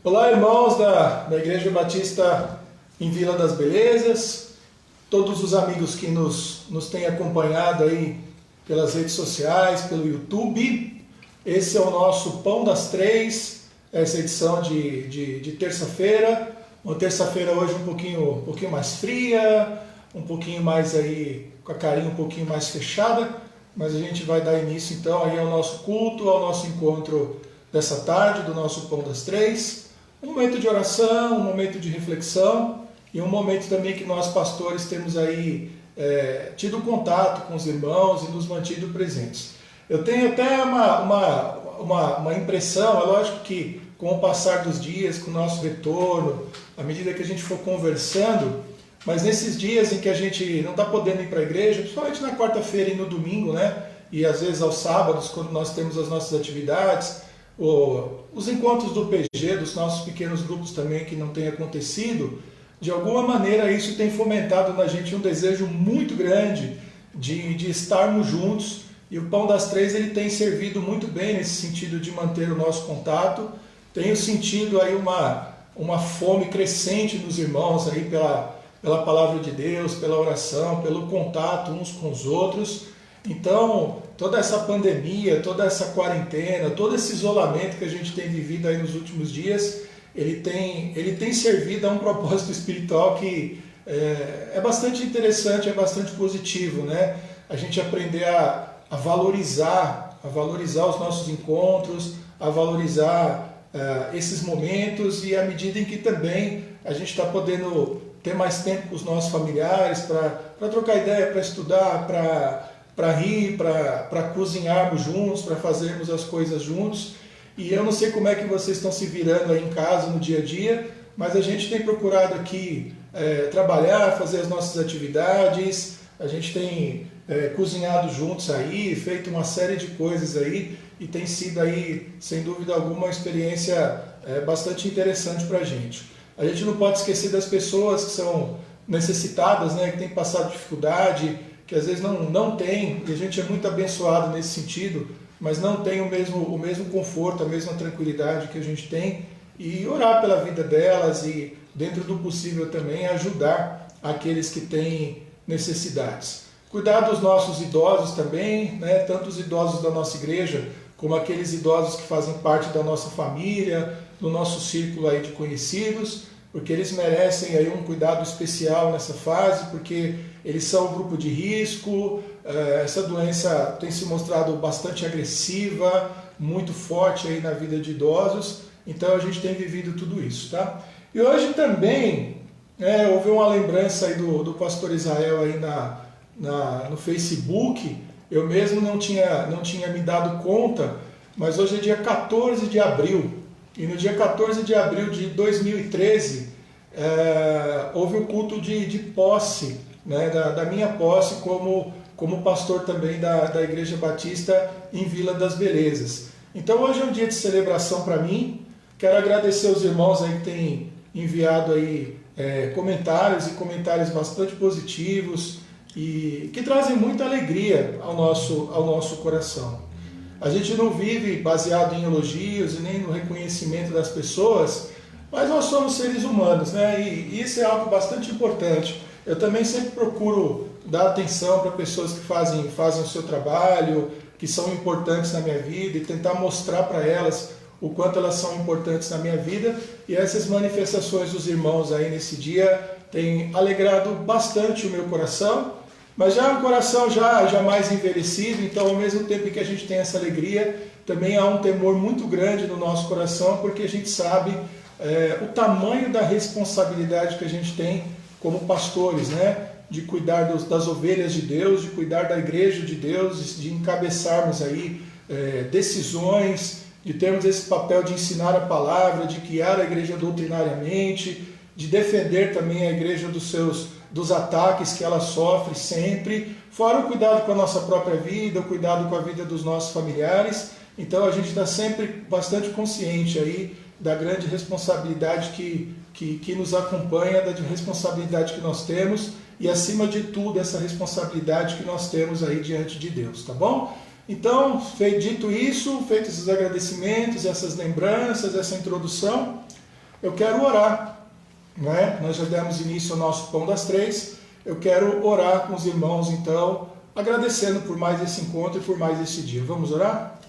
Olá, irmãos da Igreja Batista em Vila das Belezas, todos os amigos que nos têm acompanhado aí pelas redes sociais, pelo YouTube. Esse é o nosso Pão das Três, essa edição de terça-feira. Uma terça-feira hoje um pouquinho mais fria, um pouquinho mais aí, com a carinha um pouquinho mais fechada, mas a gente vai dar início então aí ao nosso culto, ao nosso encontro dessa tarde, do nosso Pão das Três. Um momento de oração, um momento de reflexão e um momento também que nós pastores temos aí tido contato com os irmãos e nos mantido presentes. Eu tenho até uma impressão, é lógico que com o passar dos dias, com o nosso retorno, à medida que a gente for conversando, mas nesses dias em que a gente não está podendo ir para a igreja, principalmente na quarta-feira e no domingo, né? E às vezes aos sábados, quando nós temos as nossas atividades, os encontros do PG, dos nossos pequenos grupos também que não tem acontecido, de alguma maneira isso tem fomentado na gente um desejo muito grande de estarmos juntos, e o Pão das Três ele tem servido muito bem nesse sentido de manter o nosso contato. Tenho sentido aí uma fome crescente nos irmãos aí pela palavra de Deus, pela oração, pelo contato uns com os outros. Então, toda essa pandemia, toda essa quarentena, todo esse isolamento que a gente tem vivido aí nos últimos dias, ele tem servido a um propósito espiritual que é bastante interessante, é bastante positivo, né? A gente aprender a valorizar os nossos encontros, a valorizar esses momentos, e à medida em que também a gente está podendo ter mais tempo com os nossos familiares para trocar ideia, para estudar, para rir, para cozinharmos juntos, para fazermos as coisas juntos. E eu não sei como é que vocês estão se virando aí em casa no dia a dia, mas a gente tem procurado aqui trabalhar, fazer as nossas atividades, a gente tem cozinhado juntos aí, feito uma série de coisas aí, e tem sido aí, sem dúvida alguma, uma experiência bastante interessante para a gente. A gente não pode esquecer das pessoas que são necessitadas, né, que têm passado dificuldade, que às vezes não tem, e a gente é muito abençoado nesse sentido, mas não tem o mesmo conforto, a mesma tranquilidade que a gente tem, e orar pela vida delas e, dentro do possível também, ajudar aqueles que têm necessidades. Cuidar dos nossos idosos também, né, tanto os idosos da nossa igreja, como aqueles idosos que fazem parte da nossa família, do nosso círculo aí de conhecidos, porque eles merecem aí um cuidado especial nessa fase, porque eles são um grupo de risco. Essa doença tem se mostrado bastante agressiva, muito forte aí na vida de idosos, então a gente tem vivido tudo isso, tá? E hoje também houve uma lembrança aí do pastor Israel aí no Facebook. Eu mesmo não tinha me dado conta, mas hoje é dia 14 de abril, e no dia 14 de abril de 2013 houve o culto de posse, né, da minha posse como pastor também da Igreja Batista em Vila das Belezas. Então hoje é um dia de celebração para mim. Quero agradecer os irmãos aí que têm enviado aí comentários bastante positivos e que trazem muita alegria ao nosso coração. A gente não vive baseado em elogios e nem no reconhecimento das pessoas, mas nós somos seres humanos, né? E isso é algo bastante importante. Eu também sempre procuro dar atenção para pessoas que fazem o seu trabalho, que são importantes na minha vida, e tentar mostrar para elas o quanto elas são importantes na minha vida. E essas manifestações dos irmãos aí nesse dia têm alegrado bastante o meu coração, mas já é um coração já mais envelhecido, então ao mesmo tempo que a gente tem essa alegria, também há um temor muito grande no nosso coração, porque a gente sabe o tamanho da responsabilidade que a gente tem como pastores, né? De cuidar das ovelhas de Deus, de cuidar da igreja de Deus, de encabeçarmos aí decisões, de termos esse papel de ensinar a palavra, de guiar a igreja doutrinariamente, de defender também a igreja dos ataques que ela sofre sempre, fora o cuidado com a nossa própria vida, o cuidado com a vida dos nossos familiares. Então a gente está sempre bastante consciente aí da grande responsabilidade que nos acompanha, da responsabilidade que nós temos, e acima de tudo essa responsabilidade que nós temos aí diante de Deus, tá bom? Então, dito isso, feitos esses agradecimentos, essas lembranças, essa introdução, eu quero orar, né? Nós já demos início ao nosso Pão das Três, eu quero orar com os irmãos, então, agradecendo por mais esse encontro e por mais esse dia. Vamos orar?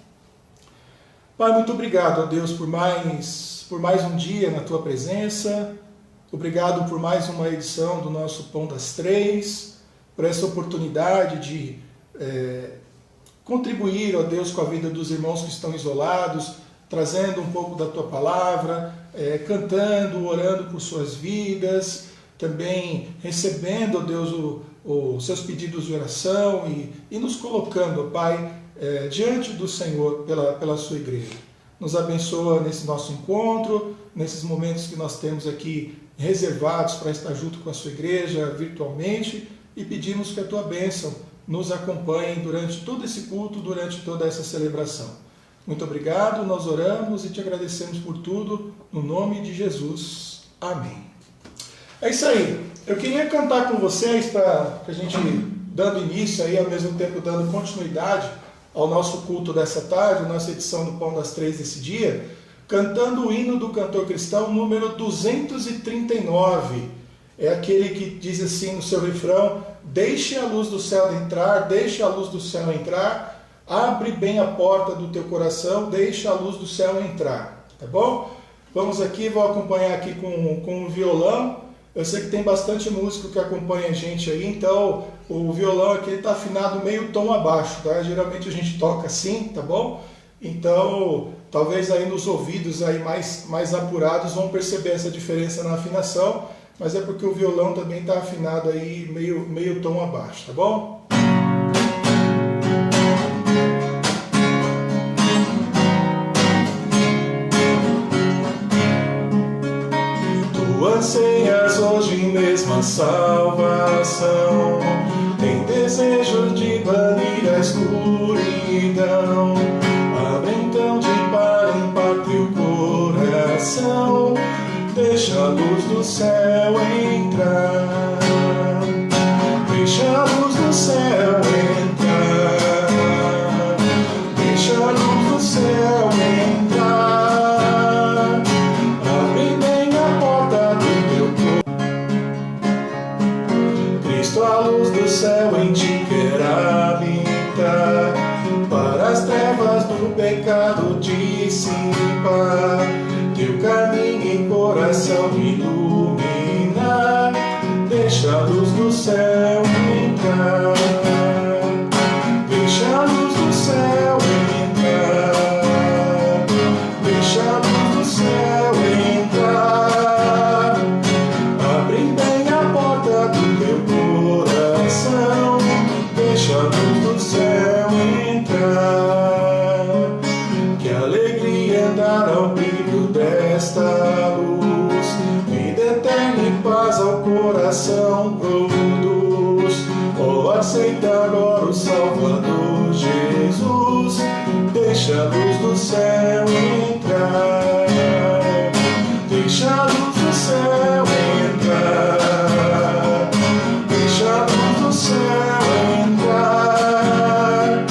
Pai, muito obrigado a Deus por mais um dia na Tua presença, obrigado por mais uma edição do nosso Pão das Três, por essa oportunidade de contribuir, ó Deus, com a vida dos irmãos que estão isolados, trazendo um pouco da Tua Palavra, cantando, orando por suas vidas, também recebendo, ó Deus, os seus pedidos de oração e nos colocando, ó Pai, diante do Senhor pela sua igreja. Nos abençoa nesse nosso encontro, nesses momentos que nós temos aqui reservados para estar junto com a sua igreja virtualmente, e pedimos que a tua bênção nos acompanhe durante todo esse culto, durante toda essa celebração. Muito obrigado, nós oramos e te agradecemos por tudo, no nome de Jesus. Amém. É isso aí. Eu queria cantar com vocês para a gente dando início aí, ao mesmo tempo dando continuidade ao nosso culto dessa tarde, nossa edição do Pão das Três desse dia, cantando o hino do cantor cristão número 239. É aquele que diz assim no seu refrão: deixe a luz do céu entrar, deixe a luz do céu entrar, abre bem a porta do teu coração, deixe a luz do céu entrar. Tá bom? Vamos aqui, vou acompanhar aqui com o violão. Eu sei que tem bastante músico que acompanha a gente aí, então o violão aqui está afinado meio tom abaixo, tá? Geralmente a gente toca assim, tá bom? Então, talvez aí nos ouvidos aí mais apurados vão perceber essa diferença na afinação, mas é porque o violão também está afinado aí meio tom abaixo, tá bom? Tu anseias hoje mesmo a salvação, tem desejo de banir a escuridão. Abre então de par em par teu coração, deixa a luz do céu entrar, deixa a luz do céu entrar, deixa a luz do céu entrar, abre bem a porta do teu corpo. Cristo, a luz do céu em ti quer habitar, para as trevas do pecado dissipar, teu caminho e coração iluminar, deixa a luz do céu entrar, deixa a luz do céu entrar, deixa a luz do céu entrar, abre bem a porta do teu coração, deixa a luz do céu entrar, que alegria dar ao brilho desta luz, vida eterna e paz ao coração produz. Oh, aceita agora o Salvador Jesus, deixa a luz do céu entrar, deixa a luz do céu entrar, deixa a luz do céu entrar,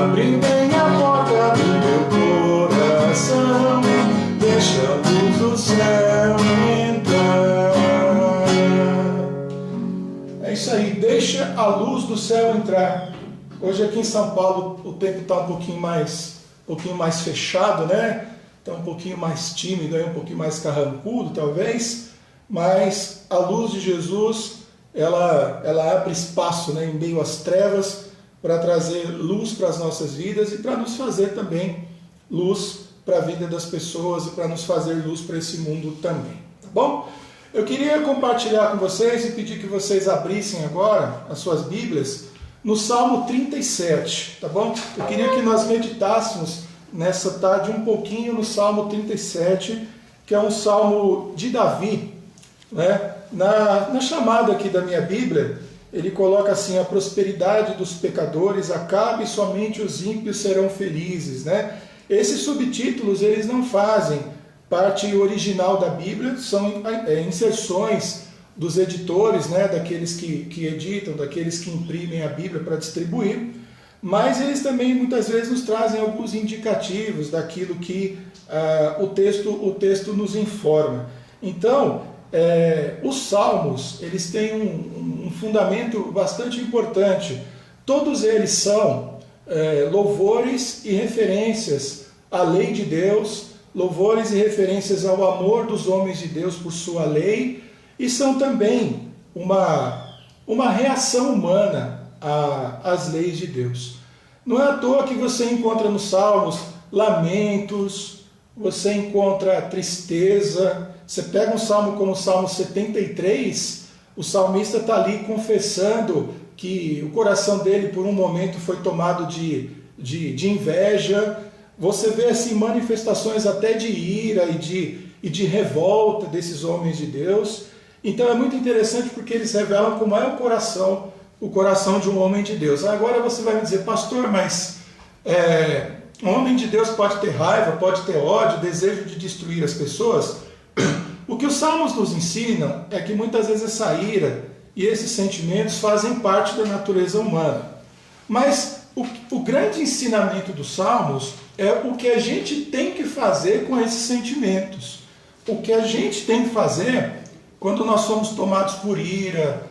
abre bem a porta do teu coração, deixa a luz do céu entrar. É isso aí, deixa a luz do céu entrar. Hoje aqui em São Paulo o tempo está um pouquinho mais fechado, né? Está um pouquinho mais tímido, um pouquinho mais carrancudo talvez, mas a luz de Jesus, ela abre espaço, né, em meio às trevas, para trazer luz para as nossas vidas e para nos fazer também luz para a vida das pessoas e para nos fazer luz para esse mundo também, tá bom? Eu queria compartilhar com vocês e pedir que vocês abrissem agora as suas Bíblias no Salmo 37, tá bom? Eu queria que nós meditássemos nessa tarde um pouquinho no Salmo 37, que é um salmo de Davi, né? Na chamada aqui da minha Bíblia, ele coloca assim: a prosperidade dos pecadores acabe, somente os ímpios serão felizes, né? Esses subtítulos, eles não fazem parte original da Bíblia, são inserções dos editores, né, daqueles que editam, daqueles que imprimem a Bíblia para distribuir, mas eles também muitas vezes nos trazem alguns indicativos daquilo que o texto nos informa. Então, os salmos, eles têm um fundamento bastante importante. Todos eles são louvores e referências à lei de Deus, louvores e referências ao amor dos homens de Deus por sua lei, e são também uma reação humana às leis de Deus. Não é à toa que você encontra nos salmos lamentos, você encontra tristeza. Você pega um salmo como o Salmo 73, o salmista está ali confessando que o coração dele por um momento foi tomado de inveja. Você vê assim, manifestações até de ira e de revolta desses homens de Deus. Então é muito interessante porque eles revelam como é o coração de um homem de Deus. Agora você vai me dizer, pastor, mas um homem de Deus pode ter raiva, pode ter ódio, desejo de destruir as pessoas? O que os salmos nos ensinam é que muitas vezes essa ira e esses sentimentos fazem parte da natureza humana. Mas o grande ensinamento dos salmos é o que a gente tem que fazer com esses sentimentos. O que a gente tem que fazer quando nós somos tomados por ira,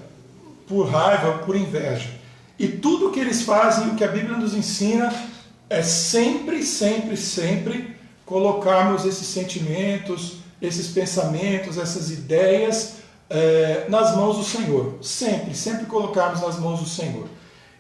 por raiva, por inveja. E tudo o que eles fazem, o que a Bíblia nos ensina, é sempre, sempre, sempre colocarmos esses sentimentos, esses pensamentos, essas ideias nas mãos do Senhor. Sempre, sempre colocarmos nas mãos do Senhor.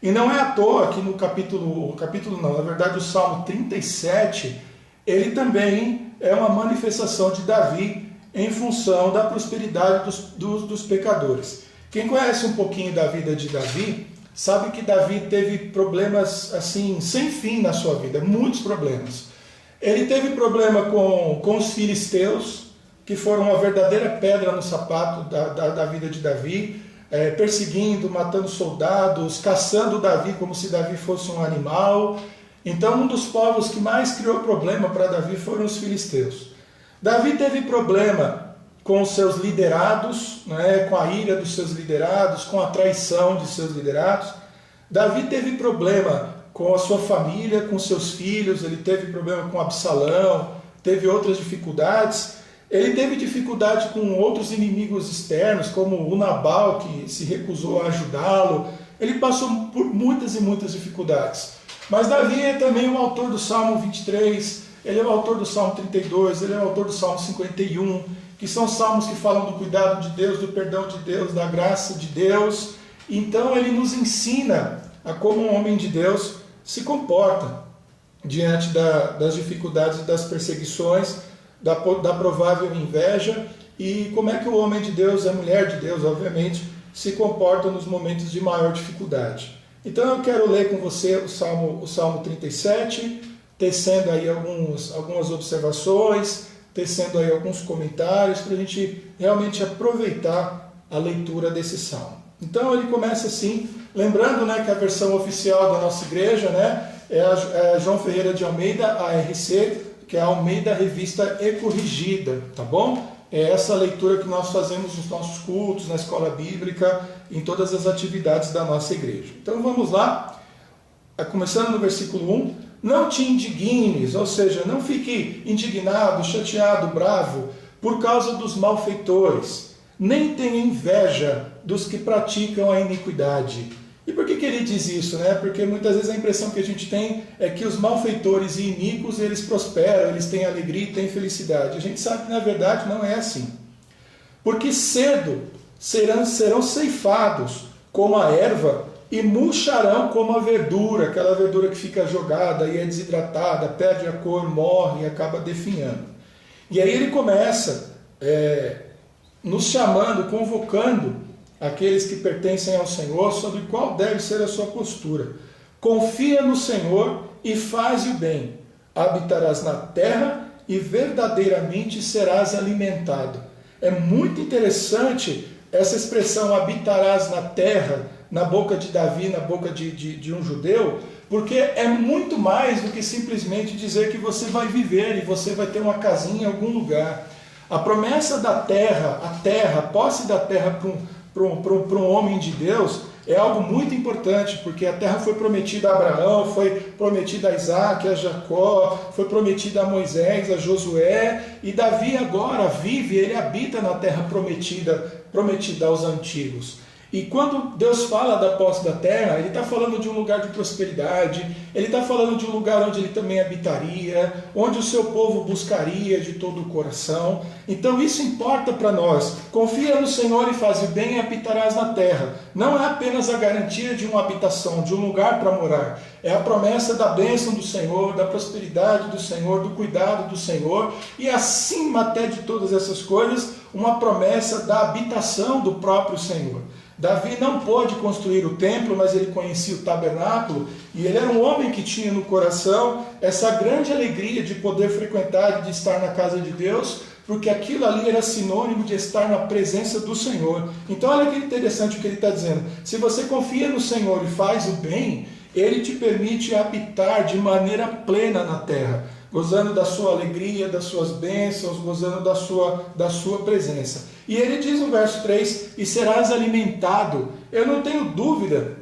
E não é à toa que no o Salmo 37, ele também é uma manifestação de Davi em função da prosperidade dos pecadores. Quem conhece um pouquinho da vida de Davi, sabe que Davi teve problemas assim sem fim na sua vida, muitos problemas. Ele teve problema com os filisteus, que foram uma verdadeira pedra no sapato da vida de Davi, perseguindo, matando soldados, caçando Davi como se Davi fosse um animal. Então um dos povos que mais criou problema para Davi foram os filisteus. Davi teve problema com os seus liderados, né, com a ira dos seus liderados, com a traição de seus liderados. Davi teve problema com a sua família, com seus filhos, ele teve problema com Absalão, teve outras dificuldades. Ele teve dificuldade com outros inimigos externos, como o Nabal, que se recusou a ajudá-lo. Ele passou por muitas e muitas dificuldades. Mas Davi é também o autor do Salmo 23, ele é o autor do Salmo 32, ele é o autor do Salmo 51, que são salmos que falam do cuidado de Deus, do perdão de Deus, da graça de Deus. Então ele nos ensina a como um homem de Deus se comporta diante das dificuldades e das perseguições, da provável inveja, e como é que o homem de Deus, a mulher de Deus, obviamente, se comporta nos momentos de maior dificuldade. Então eu quero ler com você o Salmo 37, tecendo aí algumas observações, tecendo aí alguns comentários, para a gente realmente aproveitar a leitura desse salmo. Então ele começa assim, lembrando, né, que a versão oficial da nossa igreja, né, é a João Ferreira de Almeida, ARC, que é a Almeida Revista e Corrigida, tá bom? É essa leitura que nós fazemos nos nossos cultos, na escola bíblica, em todas as atividades da nossa igreja. Então vamos lá, começando no versículo 1. Não te indignes, ou seja, não fique indignado, chateado, bravo, por causa dos malfeitores, nem tenha inveja dos que praticam a iniquidade. E por que ele diz isso, né? Porque muitas vezes a impressão que a gente tem é que os malfeitores e iníquos, eles prosperam, eles têm alegria e têm felicidade. A gente sabe que na verdade não é assim. Porque cedo serão ceifados como a erva e murcharão como a verdura, aquela verdura que fica jogada e é desidratada, perde a cor, morre e acaba definhando. E aí ele começa nos chamando, convocando aqueles que pertencem ao Senhor, sobre qual deve ser a sua postura. Confia no Senhor e faz o bem. Habitarás na terra e verdadeiramente serás alimentado. É muito interessante essa expressão, habitarás na terra, na boca de Davi, na boca de um judeu, porque é muito mais do que simplesmente dizer que você vai viver e você vai ter uma casinha em algum lugar. A promessa da terra, a posse da terra para um homem de Deus, é algo muito importante, porque a terra foi prometida a Abraão, foi prometida a Isaac, a Jacó, foi prometida a Moisés, a Josué, e Davi agora vive, ele habita na terra prometida aos antigos. E quando Deus fala da posse da terra, Ele está falando de um lugar de prosperidade, Ele está falando de um lugar onde Ele também habitaria, onde o seu povo buscaria de todo o coração. Então isso importa para nós. Confia no Senhor e faz o bem e habitarás na terra. Não é apenas a garantia de uma habitação, de um lugar para morar. É a promessa da bênção do Senhor, da prosperidade do Senhor, do cuidado do Senhor. E acima até de todas essas coisas, uma promessa da habitação do próprio Senhor. Davi não pôde construir o templo, mas ele conhecia o tabernáculo, e ele era um homem que tinha no coração essa grande alegria de poder frequentar e de estar na casa de Deus, porque aquilo ali era sinônimo de estar na presença do Senhor. Então olha que interessante o que ele está dizendo. Se você confia no Senhor e faz o bem, Ele te permite habitar de maneira plena na terra, gozando da sua alegria, das suas bênçãos, gozando da sua presença. E ele diz no verso 3, e serás alimentado. Eu não tenho dúvida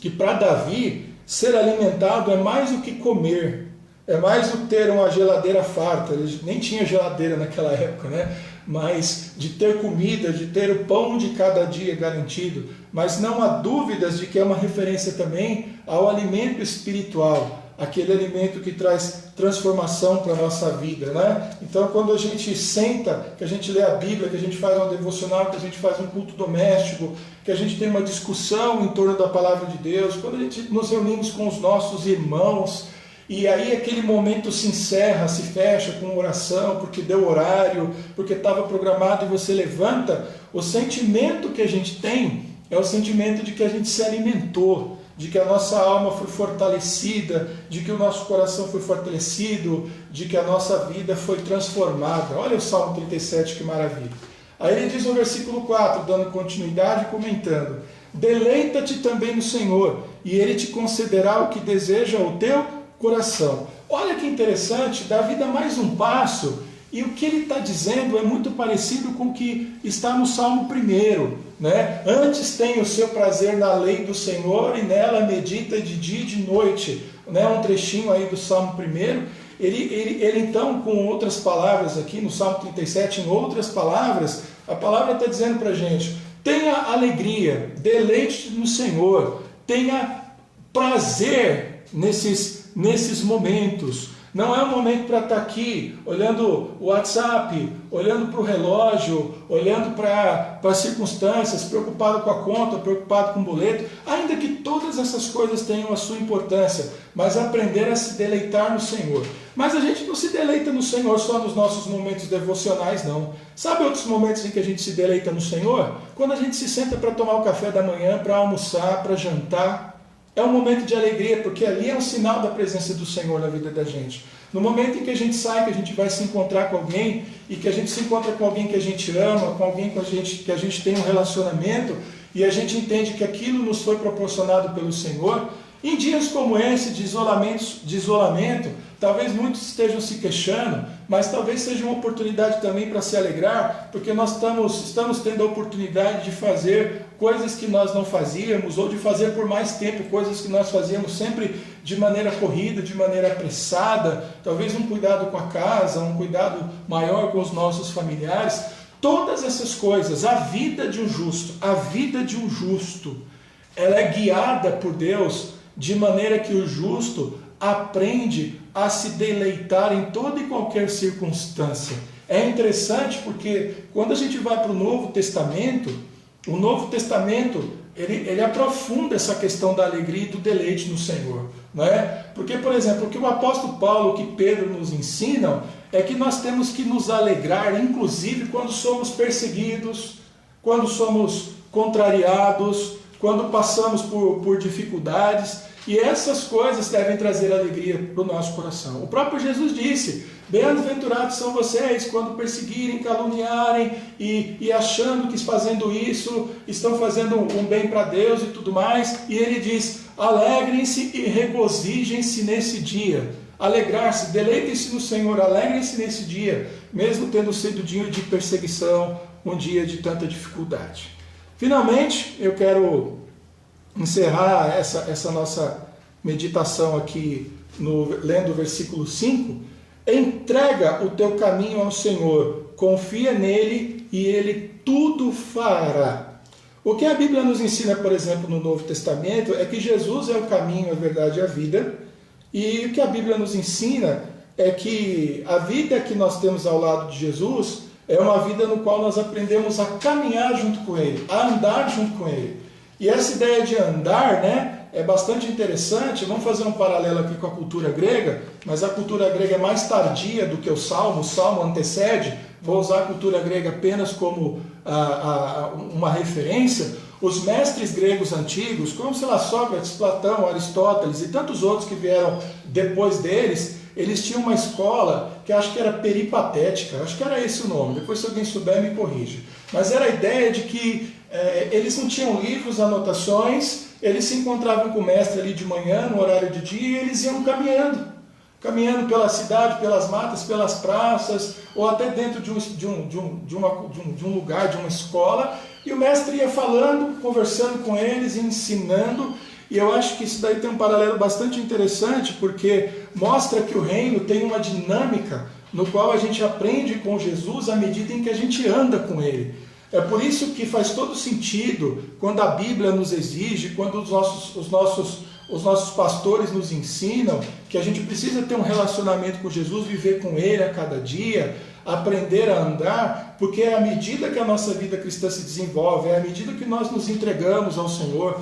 que para Davi, ser alimentado é mais do que comer, é mais do que ter uma geladeira farta. Ele nem tinha geladeira naquela época, né? Mas de ter comida, de ter o pão de cada dia garantido. Mas não há dúvidas de que é uma referência também ao alimento espiritual, aquele alimento que traz transformação para a nossa vida, né? Então, quando a gente senta, que a gente lê a Bíblia, que a gente faz um devocional, que a gente faz um culto doméstico, que a gente tem uma discussão em torno da palavra de Deus, quando a gente nos reunimos com os nossos irmãos, e aí aquele momento se encerra, se fecha com oração, porque deu horário, porque estava programado e você levanta, o sentimento que a gente tem é o sentimento de que a gente se alimentou, de que a nossa alma foi fortalecida, de que o nosso coração foi fortalecido, de que a nossa vida foi transformada. Olha o Salmo 37, que maravilha. Aí ele diz no versículo 4, dando continuidade e comentando: deleita-te também no Senhor, e Ele te concederá o que deseja o teu coração. Olha que interessante, Davi dá mais um passo, e o que ele está dizendo é muito parecido com o que está no Salmo 1, né? Antes tem o seu prazer na lei do Senhor, e nela medita de dia e de noite, né? Um trechinho aí do Salmo 1. Ele então, com outras palavras aqui, no Salmo 37, em outras palavras, a palavra está dizendo para a gente: tenha alegria, deleite no Senhor, tenha prazer nesses momentos. Não é um momento para estar aqui olhando o WhatsApp, olhando para o relógio, olhando para as circunstâncias, preocupado com a conta, preocupado com o boleto, ainda que todas essas coisas tenham a sua importância, mas aprender a se deleitar no Senhor. Mas a gente não se deleita no Senhor só nos nossos momentos devocionais, não. Sabe outros momentos em que a gente se deleita no Senhor? Quando a gente se senta para tomar o café da manhã, para almoçar, para jantar. É um momento de alegria, porque ali é um sinal da presença do Senhor na vida da gente. No momento em que a gente sai, que a gente vai se encontrar com alguém, e que a gente se encontra com alguém que a gente ama, com alguém que a gente tem um relacionamento, e a gente entende que aquilo nos foi proporcionado pelo Senhor, em dias como esse, de isolamento, talvez muitos estejam se queixando, mas talvez seja uma oportunidade também para se alegrar, porque nós estamos tendo a oportunidade de fazer coisas que nós não fazíamos, ou de fazer por mais tempo coisas que nós fazíamos sempre de maneira corrida, de maneira apressada, talvez um cuidado com a casa, um cuidado maior com os nossos familiares. Todas essas coisas, a vida de um justo, ela é guiada por Deus de maneira que o justo aprende a se deleitar em toda e qualquer circunstância. É interessante porque quando a gente vai para o Novo Testamento, ele aprofunda essa questão da alegria e do deleite no Senhor, não é? Porque, por exemplo, o que o apóstolo Paulo, o que Pedro nos ensinam, é que nós temos que nos alegrar, inclusive quando somos perseguidos, quando somos contrariados, quando passamos por dificuldades, e essas coisas devem trazer alegria para o nosso coração. O próprio Jesus disse: bem-aventurados são vocês quando perseguirem, caluniarem e achando que fazendo isso estão fazendo um bem para Deus e tudo mais. E ele diz: alegrem-se e regozijem-se nesse dia. Alegrar-se, deleitem-se no Senhor, alegrem-se nesse dia, mesmo tendo sido dia de perseguição, um dia de tanta dificuldade. Finalmente, eu quero encerrar essa nossa meditação aqui, lendo o versículo 5, entrega o teu caminho ao Senhor, confia nele e ele tudo fará. O que a Bíblia nos ensina, por exemplo, no Novo Testamento, é que Jesus é o caminho, a verdade e a vida, e o que a Bíblia nos ensina é que a vida que nós temos ao lado de Jesus é uma vida no qual nós aprendemos a caminhar junto com Ele, a andar junto com Ele. E essa ideia de andar, né, é bastante interessante. Vamos fazer um paralelo aqui com a cultura grega, mas a cultura grega é mais tardia do que o Salmo antecede. Vou usar a cultura grega apenas como uma referência. Os mestres gregos antigos, como sei lá, Sócrates, Platão, Aristóteles e tantos outros que vieram depois deles, eles tinham uma escola que acho que era peripatética, acho que era esse o nome, depois se alguém souber me corrija. Mas era a ideia de que eles não tinham livros, anotações, eles se encontravam com o mestre ali de manhã, no horário de dia, e eles iam caminhando pela cidade, pelas matas, pelas praças, ou até dentro de um lugar, de uma escola, e o mestre ia falando, conversando com eles, ensinando. E eu acho que isso daí tem um paralelo bastante interessante, porque mostra que o reino tem uma dinâmica no qual a gente aprende com Jesus à medida em que a gente anda com Ele. É por isso que faz todo sentido quando a Bíblia nos exige, quando os nossos pastores nos ensinam que a gente precisa ter um relacionamento com Jesus, viver com Ele a cada dia, aprender a andar, porque é à medida que a nossa vida cristã se desenvolve, é à medida que nós nos entregamos ao Senhor,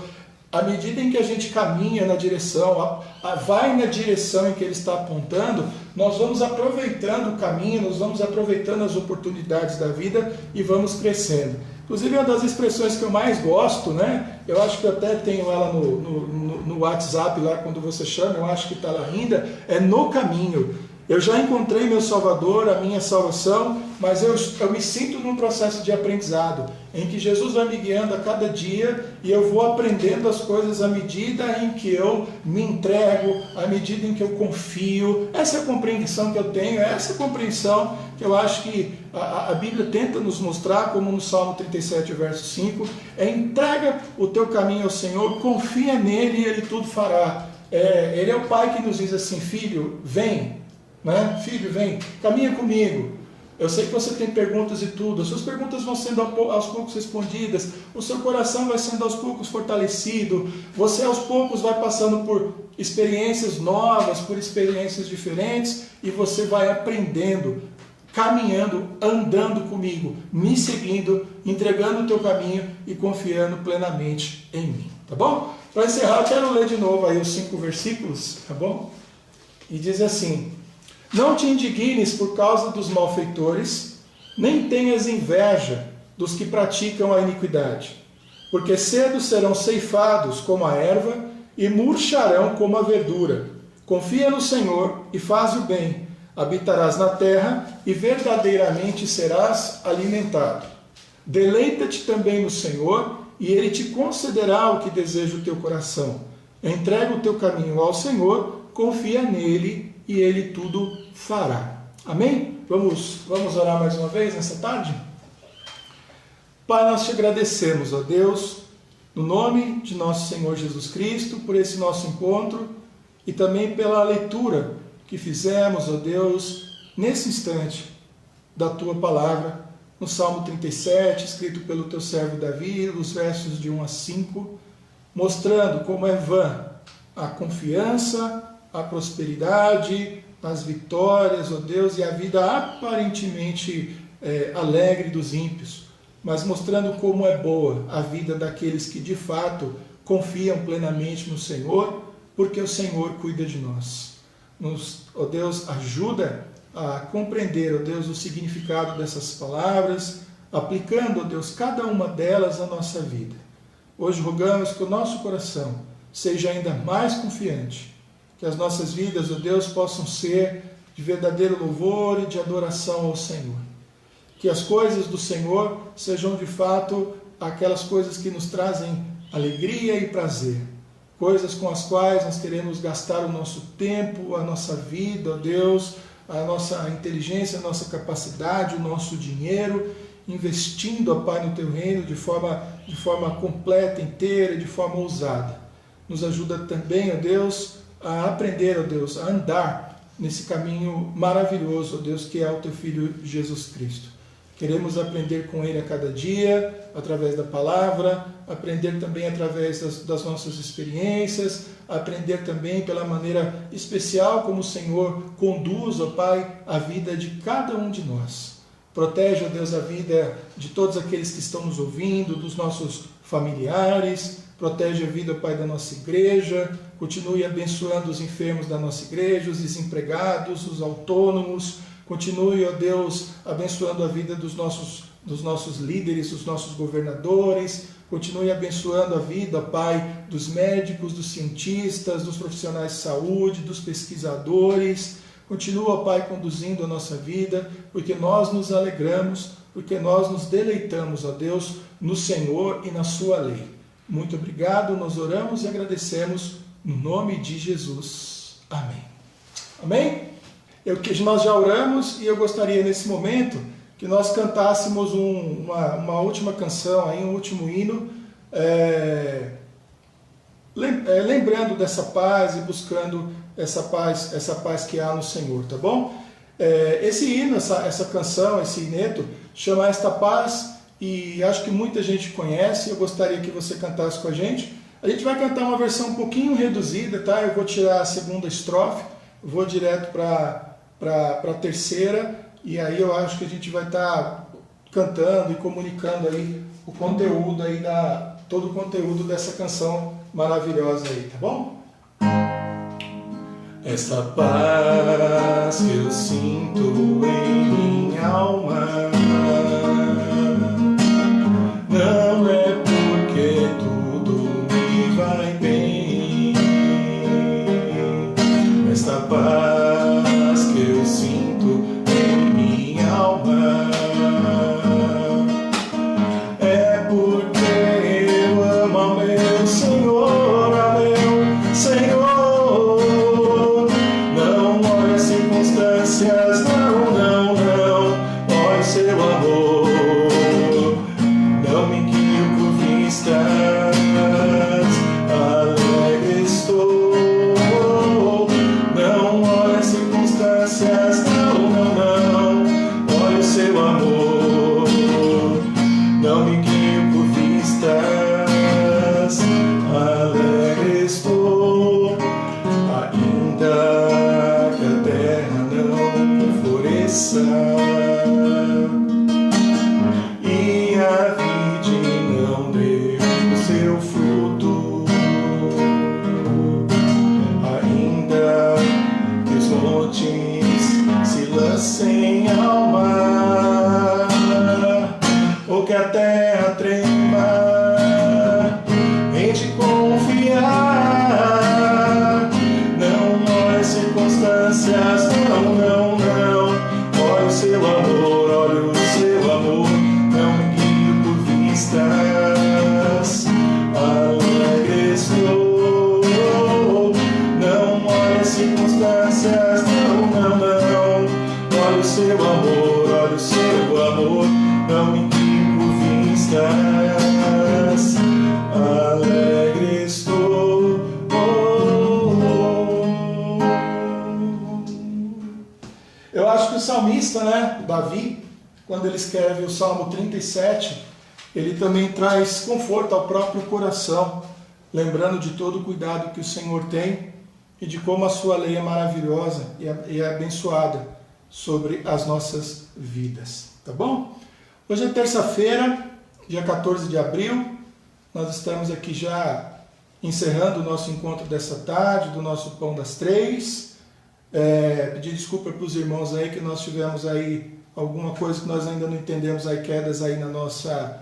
à medida em que a gente caminha na direção, vai na direção em que Ele está apontando, nós vamos aproveitando o caminho, nós vamos aproveitando as oportunidades da vida e vamos crescendo. Inclusive, uma das expressões que eu mais gosto, né? Eu acho que eu até tenho ela no WhatsApp, lá quando você chama, eu acho que está lá ainda, é no caminho. Eu já encontrei meu Salvador, a minha salvação, mas eu me sinto num processo de aprendizado, em que Jesus vai me guiando a cada dia e eu vou aprendendo as coisas à medida em que eu me entrego, à medida em que eu confio. Essa é a compreensão que eu tenho, essa é a compreensão que eu acho que a Bíblia tenta nos mostrar, como no Salmo 37, verso 5, entrega o teu caminho ao Senhor, confia nele e Ele tudo fará. Ele é o Pai que nos diz assim: filho, vem. Né? Filho, vem, caminha comigo. Eu sei que você tem perguntas e tudo, as suas perguntas vão sendo aos poucos respondidas, o seu coração vai sendo aos poucos fortalecido, você aos poucos vai passando por experiências novas, por experiências diferentes, e você vai aprendendo, caminhando, andando comigo, me seguindo, entregando o teu caminho e confiando plenamente em mim. Tá bom? Para encerrar, eu quero ler de novo aí os 5 versículos, tá bom? E diz assim: não te indignes por causa dos malfeitores, nem tenhas inveja dos que praticam a iniquidade, porque cedo serão ceifados como a erva e murcharão como a verdura. Confia no Senhor e faz o bem, habitarás na terra e verdadeiramente serás alimentado. Deleita-te também no Senhor e Ele te concederá o que deseja o teu coração. Entrega o teu caminho ao Senhor, confia nele e Ele tudo fará. Amém? Vamos orar mais uma vez nessa tarde? Pai, nós te agradecemos, ó Deus, no nome de nosso Senhor Jesus Cristo, por esse nosso encontro e também pela leitura que fizemos, ó Deus, nesse instante da Tua Palavra, no Salmo 37, escrito pelo Teu servo Davi, os versos de 1 a 5, mostrando como é vã a confiança, a prosperidade, as vitórias, ó Deus, e a vida aparentemente alegre dos ímpios, mas mostrando como é boa a vida daqueles que de fato confiam plenamente no Senhor, porque o Senhor cuida de nós. Ó Deus, ajuda a compreender, ó Deus, o significado dessas palavras, aplicando, ó Deus, cada uma delas à nossa vida. Hoje rogamos que o nosso coração seja ainda mais confiante, que as nossas vidas, ó Deus, possam ser de verdadeiro louvor e de adoração ao Senhor. Que as coisas do Senhor sejam de fato aquelas coisas que nos trazem alegria e prazer. Coisas com as quais nós queremos gastar o nosso tempo, a nossa vida, ó Deus, a nossa inteligência, a nossa capacidade, o nosso dinheiro, investindo, ó Pai, no Teu reino de forma completa, inteira, de forma ousada. Nos ajuda também, ó Deus, a aprender, ó Deus, a andar nesse caminho maravilhoso, ó Deus, que é o Teu Filho Jesus Cristo. Queremos aprender com Ele a cada dia, através da palavra, aprender também através das nossas experiências, aprender também pela maneira especial como o Senhor conduz, ó Pai, a vida de cada um de nós. Protege, ó Deus, a vida de todos aqueles que estão nos ouvindo, dos nossos familiares, protege a vida, ó Pai, da nossa igreja, continue abençoando os enfermos da nossa igreja, os desempregados, os autônomos, continue, ó Deus, abençoando a vida dos nossos líderes, dos nossos governadores, continue abençoando a vida, ó Pai, dos médicos, dos cientistas, dos profissionais de saúde, dos pesquisadores. Continua, ó Pai, conduzindo a nossa vida, porque nós nos alegramos, porque nós nos deleitamos, ó Deus, no Senhor e na sua lei. Muito obrigado, nós oramos e agradecemos no nome de Jesus. Amém. Amém? Nós já oramos e eu gostaria nesse momento que nós cantássemos uma última canção, aí, um último hino, lembrando dessa paz e buscando essa paz que há no Senhor, tá bom? Esse hino, essa canção, esse hineto, chama Esta Paz, e acho que muita gente conhece. Eu gostaria que você cantasse com a gente. A gente vai cantar uma versão um pouquinho reduzida, tá? Eu vou tirar a segunda estrofe, vou direto para a terceira, e aí eu acho que a gente vai estar cantando e comunicando aí o conteúdo aí todo o conteúdo dessa canção maravilhosa aí, tá bom? Essa paz que eu sinto em minha alma não é porque tudo me vai bem. Essa paz que eu sinto em minha alma é porque eu amo ao meu Senhor, ao meu Senhor. Não, não, não, olha o seu amor, não me guio por vistas, alegre estou. Não olha as circunstâncias, não, não, não, olha o seu amor, não me guio por vistas, alegre estou. Ainda que a terra não floresça e a vide não dê o seu fruto, ainda que os montes se lancem ao mar, ou que a terra trema, em te confiar. Circunstâncias, não, não, não, olha o seu amor, olha o seu amor, não me guio por vistas, alegre estou. Não olha as circunstâncias, não, não, não, olha o seu amor, olha o seu amor, não me guio por vistas, alegre estou. Eu acho que o salmista, né, Davi, quando ele escreve o Salmo 37, ele também traz conforto ao próprio coração, lembrando de todo o cuidado que o Senhor tem e de como a sua lei é maravilhosa e é abençoada sobre as nossas vidas. Tá bom? Hoje é terça-feira, dia 14 de abril, nós estamos aqui já encerrando o nosso encontro dessa tarde, do nosso Pão das Três. Pedir desculpa para os irmãos aí que nós tivemos aí alguma coisa que nós ainda não entendemos aí, quedas aí na nossa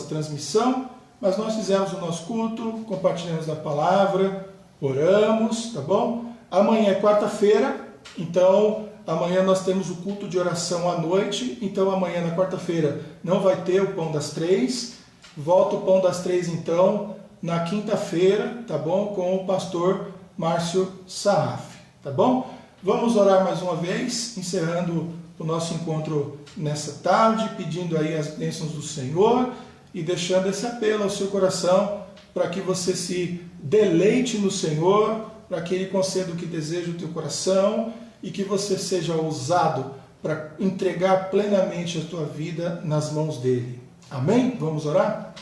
transmissão, mas nós fizemos o nosso culto, compartilhamos a palavra, oramos, tá bom? Amanhã é quarta-feira, então amanhã nós temos o culto de oração à noite, então amanhã na quarta-feira não vai ter o Pão das Três, volta o Pão das Três então na quinta-feira, tá bom? Com o pastor Márcio Sarraf, tá bom? Vamos orar mais uma vez, encerrando o nosso encontro nessa tarde, pedindo aí as bênçãos do Senhor e deixando esse apelo ao seu coração para que você se deleite no Senhor, para que Ele conceda o que deseja o teu coração e que você seja ousado para entregar plenamente a tua vida nas mãos dEle. Amém? Vamos orar?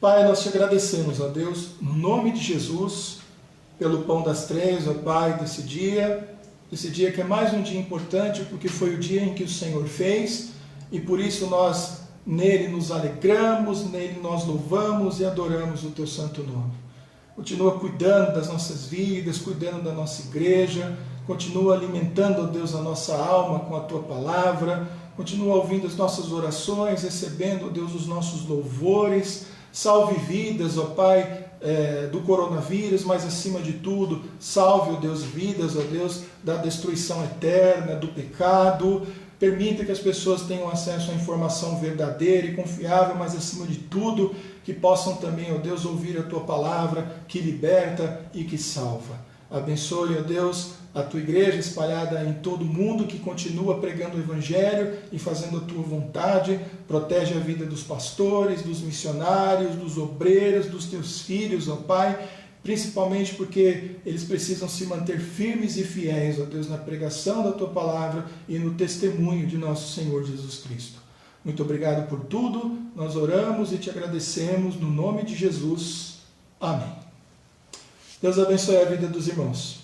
Pai, nós te agradecemos, ó Deus, no nome de Jesus, pelo pão das três, ó Pai, desse dia que é mais um dia importante, porque foi o dia em que o Senhor fez, e por isso nós nele nos alegramos, nele nós louvamos e adoramos o teu santo nome. Continua cuidando das nossas vidas, cuidando da nossa igreja, continua alimentando, ó Deus, a nossa alma com a tua palavra, continua ouvindo as nossas orações, recebendo, ó Deus, os nossos louvores. Salve vidas, ó Pai, do coronavírus, mas acima de tudo, salve, ó Deus, vidas, ó Deus, da destruição eterna, do pecado. Permita que as pessoas tenham acesso à informação verdadeira e confiável, mas acima de tudo, que possam também, ó Deus, ouvir a tua palavra, que liberta e que salva. Abençoe, ó Deus, a tua igreja espalhada em todo o mundo, que continua pregando o Evangelho e fazendo a tua vontade. Protege a vida dos pastores, dos missionários, dos obreiros, dos teus filhos, ó Pai, principalmente porque eles precisam se manter firmes e fiéis, ó Deus, na pregação da tua palavra e no testemunho de nosso Senhor Jesus Cristo. Muito obrigado por tudo, nós oramos e te agradecemos no nome de Jesus. Amém. Deus abençoe a vida dos irmãos.